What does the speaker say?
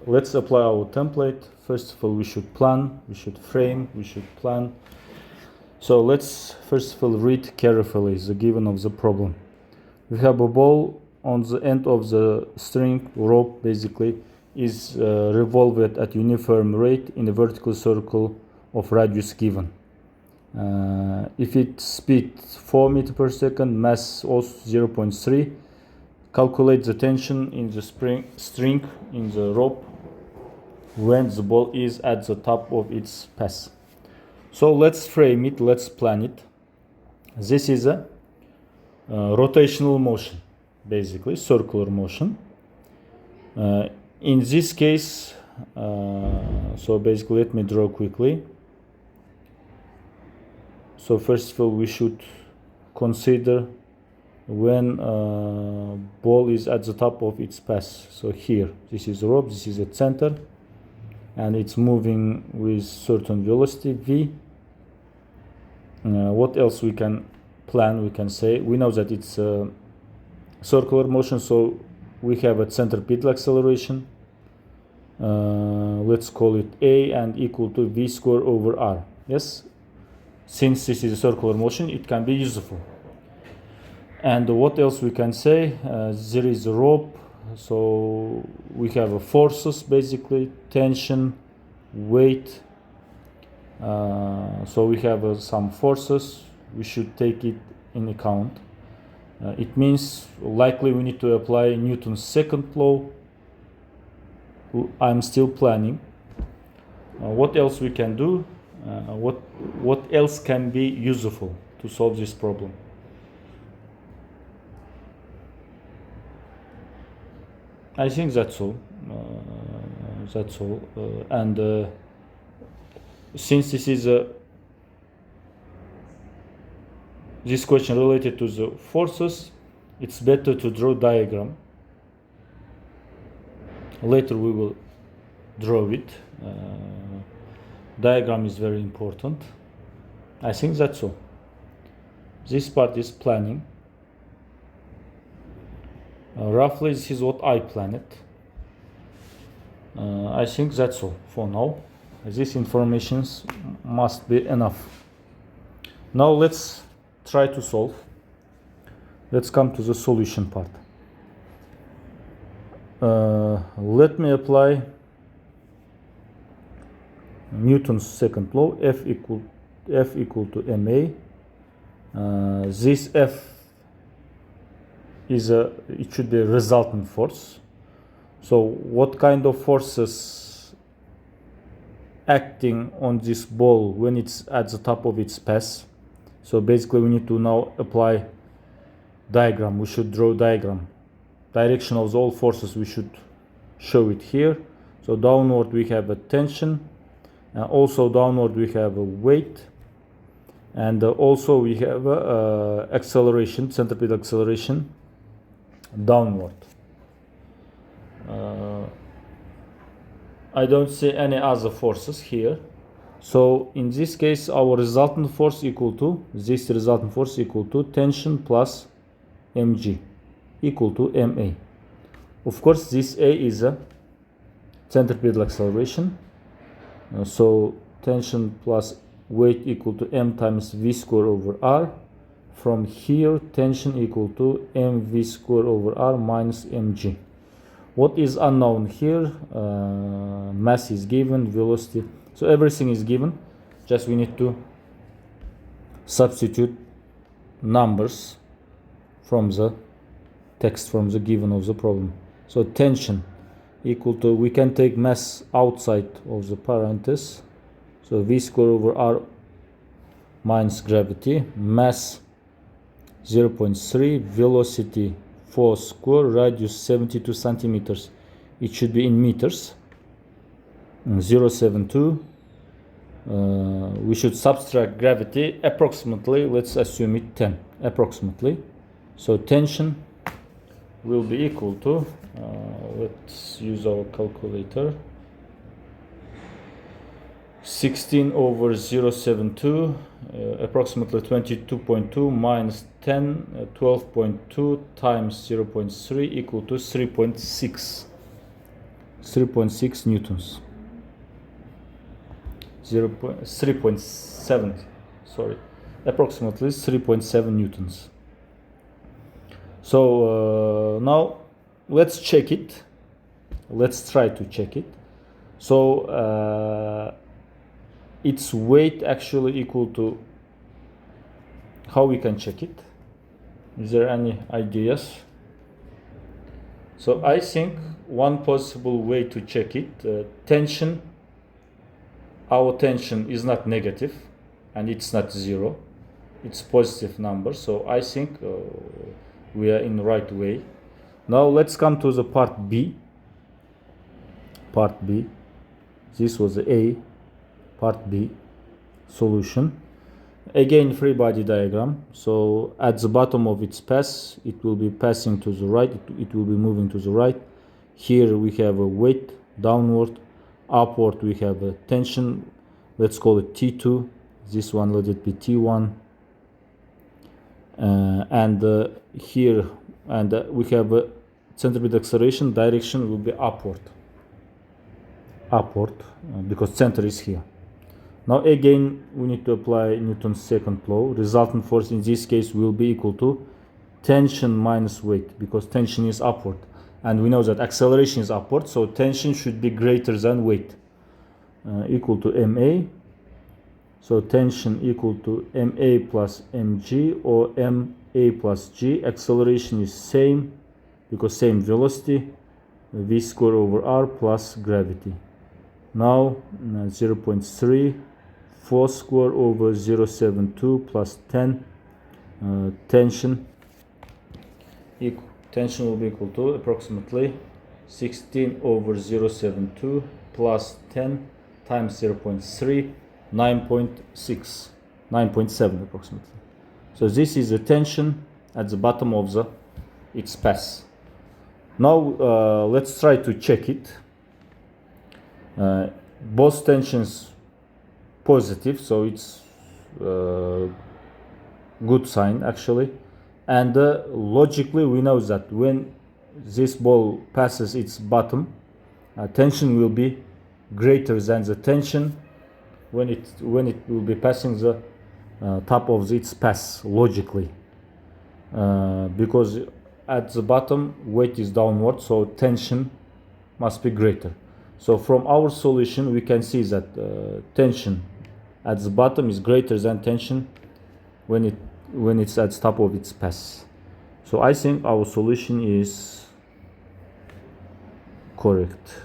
Let's apply our template. First of all, we should plan, we should frame, we should plan. So let's first of all read carefully the given of the problem. We have a ball on the end of the string rope, basically is revolved at uniform rate in a vertical circle of radius given. If its speed 4 meters per second, mass also 0.3, calculate the tension in the string in the rope when the ball is at the top of its path. So let's frame it, let's plan it. This is a rotational motion, basically circular motion. In this case, so basically let me draw quickly. So first of all, we should consider when ball is at the top of its path. So here, this is the rope, this is the center, and it's moving with certain velocity v. What else we can plan? We can say we know that it's a circular motion, so we have a centripetal acceleration. Let's call it a and equal to v square over r. Yes, since this is a circular motion, it can be useful. And what else we can say? There is a rope, so we have forces, basically tension, weight. So we have some forces. We should take it in account. It means likely we need to apply Newton's second law. I'm still planning. What else we can do? What else can be useful to solve this problem? I think that's all. And since this is this question related to the forces, it's better to draw diagram. Later we will draw it. Diagram is very important. I think that's all. This part is planning. Roughly this is what I planned. I think that's all for now. This information must be enough. Now let's try to solve. Let's come to the solution part. Let me apply Newton's second law, F equal to ma. This F is it should be a resultant force. So what kind of forces acting on this ball when it's at the top of its path? So basically we need to now apply diagram. We should draw diagram. Direction of all forces, we should show it here. So downward we have a tension, also downward we have a weight, and also we have a acceleration, centripetal acceleration downward. I don't see any other forces here. So in this case our resultant force equal to tension plus mg equal to ma. Of course this a is a centripetal acceleration, so tension plus weight equal to m times v square over r. From here tension equal to mv square over r minus mg. What is unknown here? Mass is given, velocity, so everything is given. Just we need to substitute numbers from the text, from the given of the problem. So tension equal to, we can take mass outside of the parenthesis, so v square over r minus gravity, mass 0.3, velocity 4 square, radius 72 centimeters. It should be in meters. 0.72. We should subtract gravity approximately. Let's assume it 10 approximately. So tension will be equal to, let's use our calculator, 16 over 0.72, approximately 22.2 minus 10, 12.2 times 0.3 equal to 3.6. 3.6 newtons. 3.7, sorry, approximately 3.7 newtons. So now let's check it. Let's try to check it. So its weight actually equal to, how we can check it? Is there any ideas? So I think one possible way to check it, tension, our tension is not negative and it's not zero, it's positive number. So I think we are in the right way. Now let's come to the part B. Part B. This was the A. Part B. Solution. Again, free body diagram. So at the bottom of its pass, it will be passing to the right. It will be moving to the right. Here we have a weight downward. Upward we have a tension. Let's call it T2. This one, let it be T1. And here, and we have a centripetal acceleration. Direction will be upward. Upward, because center is here. Now again, we need to apply Newton's second law. Resultant force in this case will be equal to tension minus weight, because tension is upward. And we know that acceleration is upward, so tension should be greater than weight. Equal to MA. So tension equal to MA plus MG, or MA plus G. Acceleration is same, because same velocity. V square over R plus gravity. Now 0.3 4 square over 0.72 plus 10 tension will be equal to approximately 16 over 0.72 plus 10 times 0.3, 9.6, 9.7 approximately. So this is the tension at the bottom of its pass. Now let's try to check it. Both tensions positive, so it's good sign actually. And logically we know that when this ball passes its bottom, tension will be greater than the tension when it will be passing the top of its pass, logically, because at the bottom weight is downward, so tension must be greater. So from our solution we can see that tension at the bottom is greater than tension when it's at the top of its pass. So I think our solution is correct.